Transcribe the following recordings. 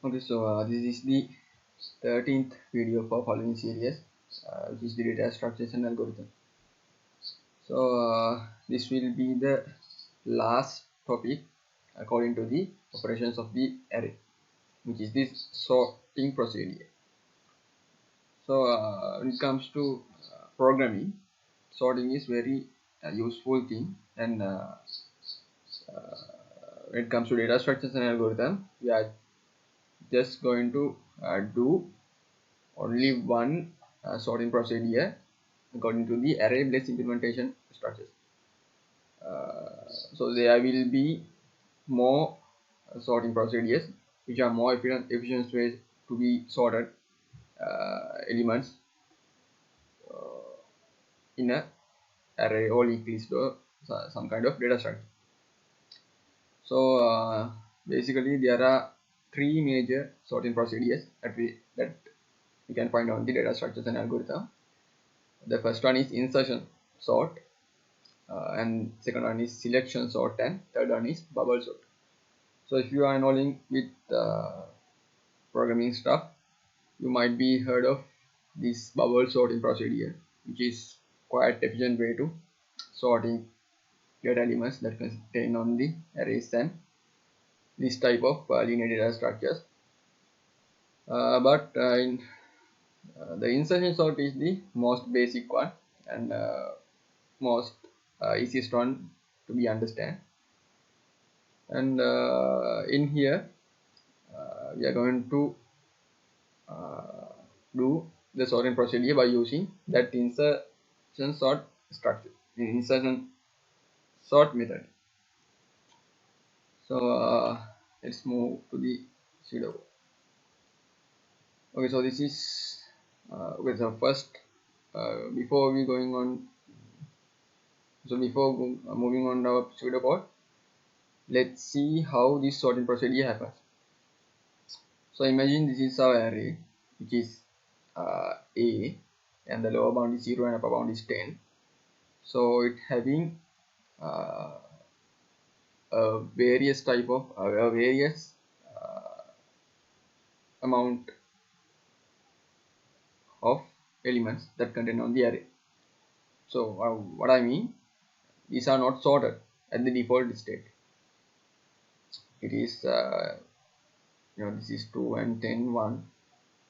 Okay, so this is the 13th video for following series, which is the data structures and algorithm. So this will be the last topic according to the operations of the array, which is this sorting procedure. So when it comes to programming, sorting is very useful thing, and when it comes to data structures and algorithm, we are just going to do only one sorting procedure according to the array based implementation structures. So there will be more sorting procedures which are more efficient ways to be sorted elements in a array or linked list or some kind of data structure. So basically there are three major sorting procedures that we can find on the data structures and algorithm. The first one is insertion sort, and second one is selection sort, and third one is bubble sort. So if you are enrolling with programming stuff, you might be heard of this bubble sorting procedure, which is quite efficient way to sorting data elements that contain on the arrays and this type of linear data structures. But in the insertion sort is the most basic one and most easiest one to be understand. And in here we are going to do the sorting procedure by using that insertion sort structure, the insertion sort method. So let's move to the pseudo. Okay, so this is okay. So first, before we going on, before moving on our pseudocode, let's see how this sorting procedure happens. So imagine this is our array, which is a, and the lower bound is 0 and upper bound is 10. So it having various type of various amount of elements that contain on the array. So what I mean, these are not sorted at the default state. It is this is 2 and 10 1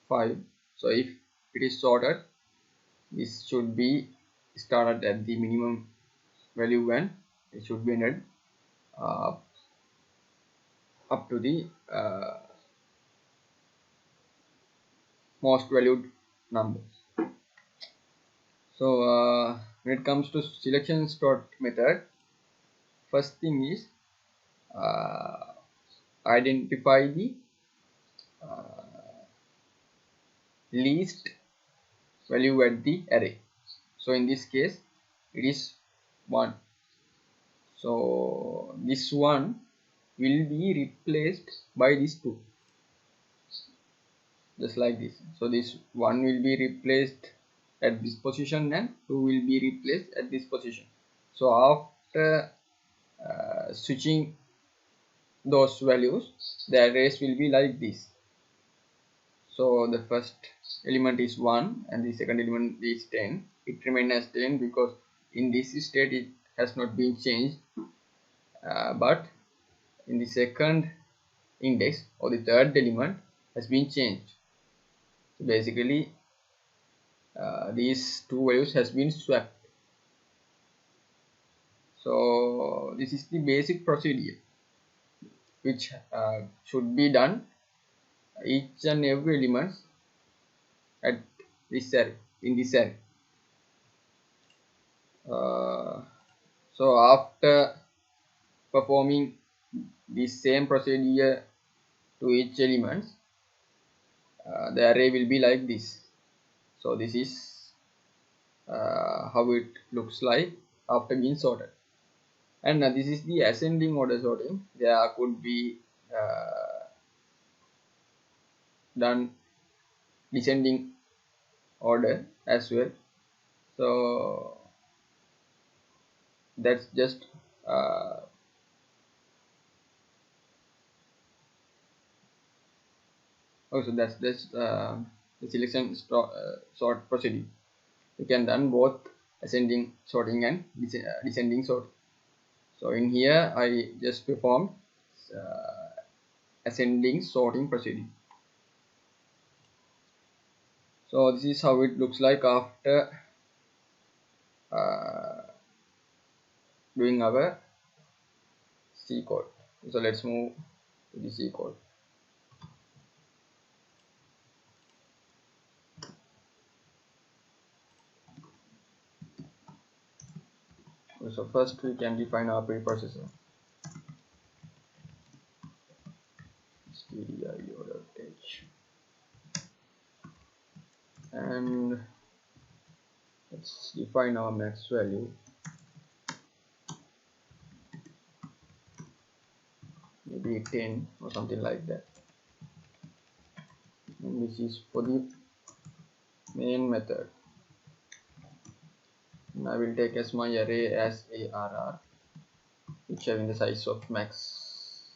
5. So if it is sorted, this should be started at the minimum value and it should be ended uh, up to the most valued numbers. So when it comes to selection sort method, first thing is identify the least value at the array. So in this case it is 1. So this 1 will be replaced by this 2, just like this. So this 1 will be replaced at this position and 2 will be replaced at this position. So after switching those values, the arrays will be like this. So the first element is 1 and the second element is 10. It remains as 10 because in this state it has not been changed, but in the second index or the third element has been changed. So basically these two values has been swapped. So this is the basic procedure which should be done each and every element at this array, in this array. So after performing this same procedure to each element, the array will be like this. So this is how it looks like after being sorted. And this is the ascending order sorting. There could be done descending order as well. So that's just Also, that's the selection sort procedure. You can run both ascending sorting and descending sorting. So in here I just perform ascending sorting procedure. So this is how it looks like after uh, doing our C code. So let's move to the C code. So first we can define our preprocessor. stdio.h, and let's define our max value, maybe 10 or something like that. And this is for the main method. And I will take as my array as ARR, which having the size of max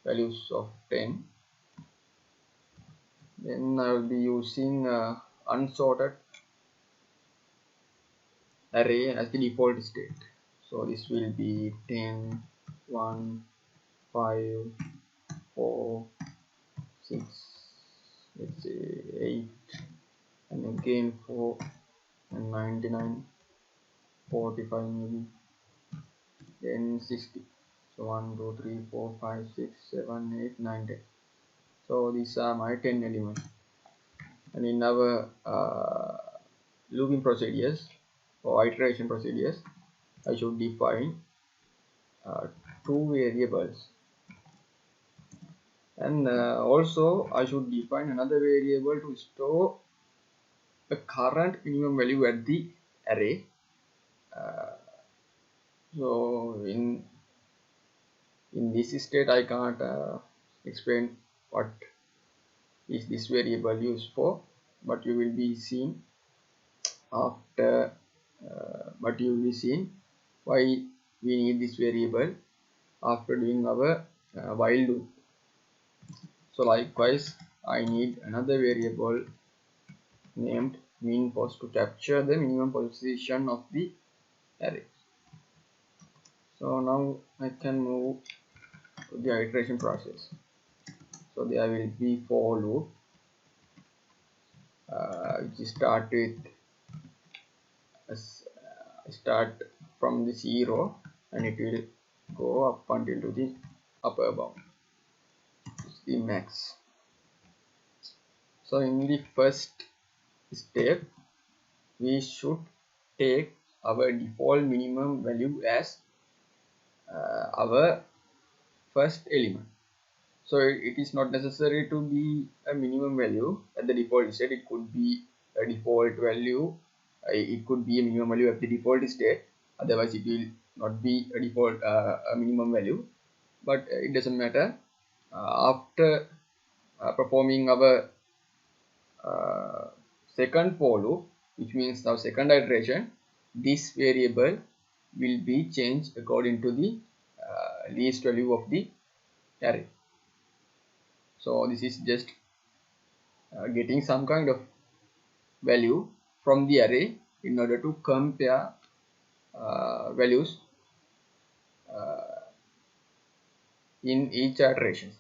values of 10. Then I will be using unsorted array as the default state. So this will be 10, 1, 5, 4, 6, let's say 8, and again 4, and 99, 45 maybe, then 60. So 1, 2, 3, 4, 5, 6, 7, 8, 9, 10. So these are my 10 elements. And in our looping procedures or iteration procedures, I should define two variables, and also I should define another variable to store the current minimum value at the array. So in this state I can't explain what is this variable used for, but you will be seeing after why we need this variable after doing our while loop. So likewise I need another variable named minPos to capture the minimum position of the array. So now I can move to the iteration process. So there will be for loop which start with start from the 0 and it will go up until to the upper bound, the max. So in the first step we should take our default minimum value as our first element. So it is not necessary to be a minimum value at the default state. It could be a default value, it could be a minimum value at the default state, otherwise it will not be a default a minimum value, but it doesn't matter. After performing our second for loop, which means our second iteration, this variable will be changed according to the least value of the array. So this is just getting some kind of value from the array in order to compare values in each iteration.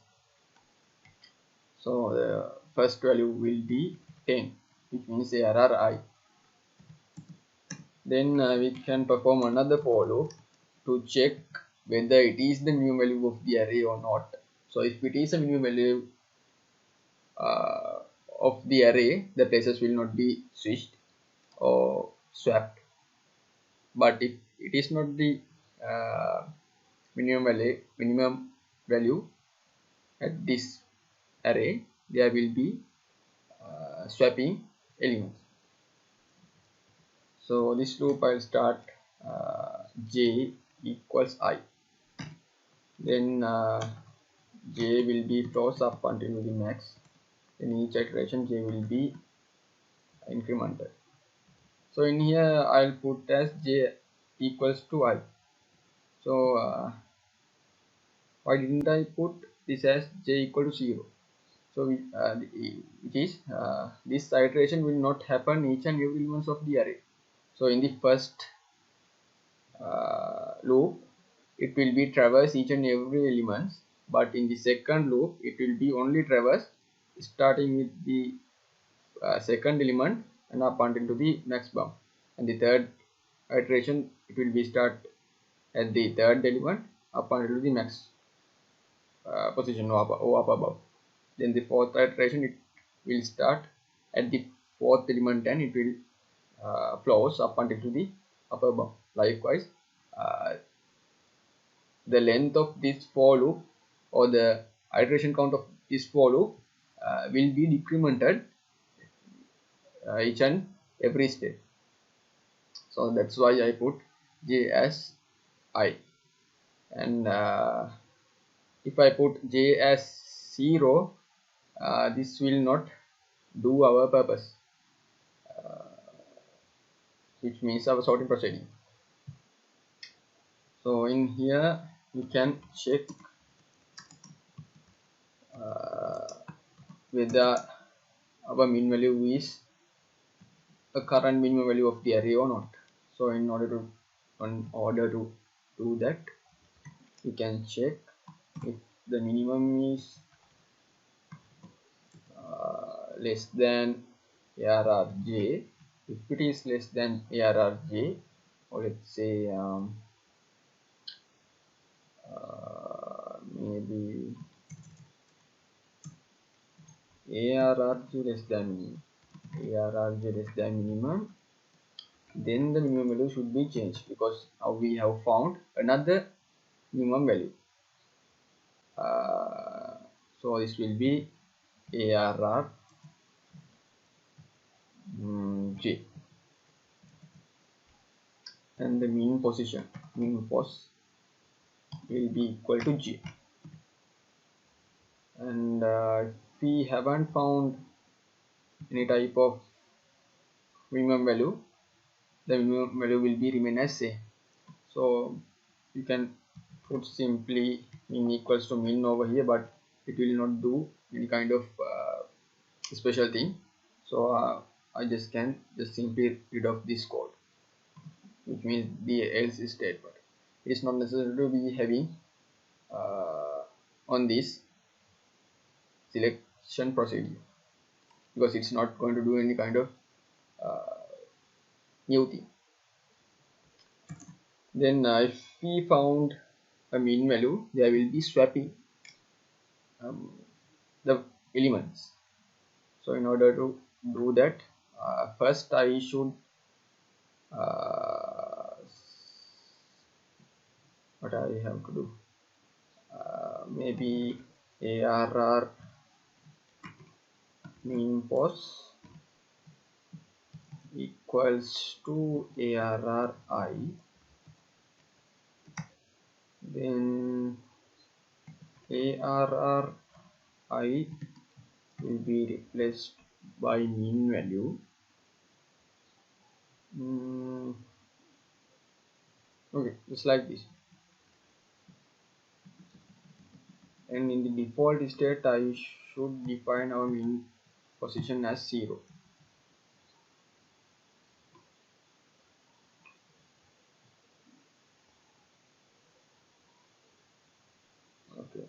So the first value will be 10, which means ARR I. Then we can perform another for loop to check whether it is the minimum value of the array or not. So if it is a minimum value of the array, the places will not be switched or swapped. But if it is not the minimum value at this array, there will be swapping elements. So this loop I'll start j equals I. Then j will be close up until the max. In each iteration j will be incremented. So in here I'll put as j equals to I. So why didn't I put this as j equal to 0? So which is this iteration will not happen each and every elements of the array. So in the first loop it will be traverse each and every elements, but in the second loop it will be only traverse starting with the second element and up until to the max bound, and the third iteration it will be start at the third element up until the max position or up above. Then the fourth iteration it will start at the fourth element and it will flows up until to the upper bound. Likewise, uh, the length of this for loop or the iteration count of this for loop will be decremented each and every step. So that's why I put j as I, and if I put j as 0, this will not do our purpose, which means our sorting proceeding. So in here you can check whether our min value is a current minimum value of the array or not. So in order to do that, you can check if the minimum is less than arrj. If it is less than arrj, or let's say maybe arrj less than minimum, then the minimum value should be changed, because now we have found another minimum value. So this will be arr j, and the mean pos will be equal to j. And if we haven't found any type of minimum value, the minimum value will be remain as same. So you can put simply min equals to min over here, but it will not do any kind of special thing. So I just can just simply rid of this code, which means the else statement. It is not necessary to be having on this selection procedure, because it's not going to do any kind of new thing. Then if we found a mean value, there will be swapping the elements. So in order to do that, first I should what I have to do, maybe arr mean pos equals to arr I, then arr I will be replaced by mean value. Okay, just like this. And in the default state I should define our mean position as 0. Okay,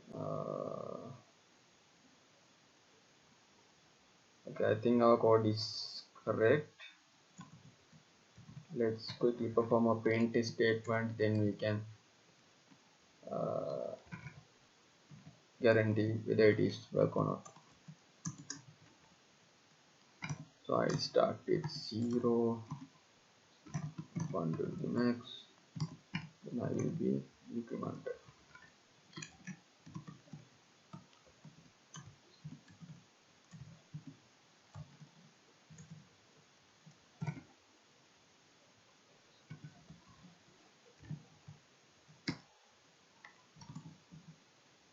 okay, I think our code is correct. Let's quickly perform a print statement, then we can guarantee whether it is work or not. So I start with 0, 1 to the max, then I will be incremented.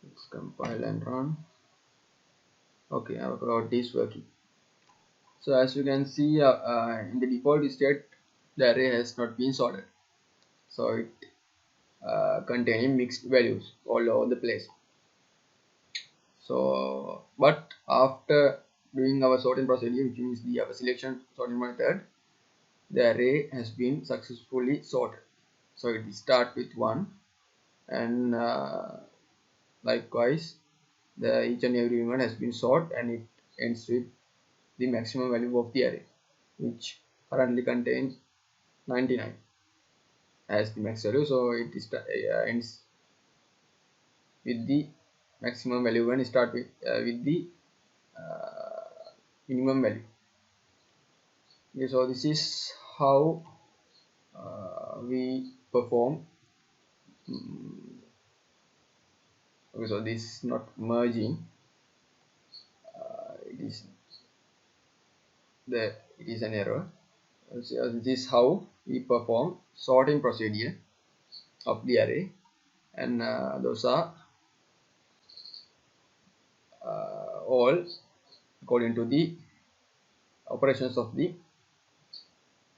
Let's compile and run. Okay, our code is working. So as you can see, in the default state, the array has not been sorted. So it containing mixed values all over the place. So but after doing our sorting procedure, which means our selection sorting method, the array has been successfully sorted. So it start with 1, and likewise each and every element has been sorted, and it ends with the maximum value of the array, which currently contains 99 as the max value. So it ends with the maximum value and start with the minimum value. Okay, so this is how we perform. Okay, so this is not merging. It is an error. So this is how we perform sorting procedure of the array, and those are all according to the operations of the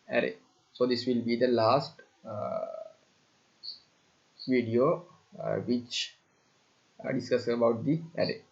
array. So this will be the last video which discuss about the array.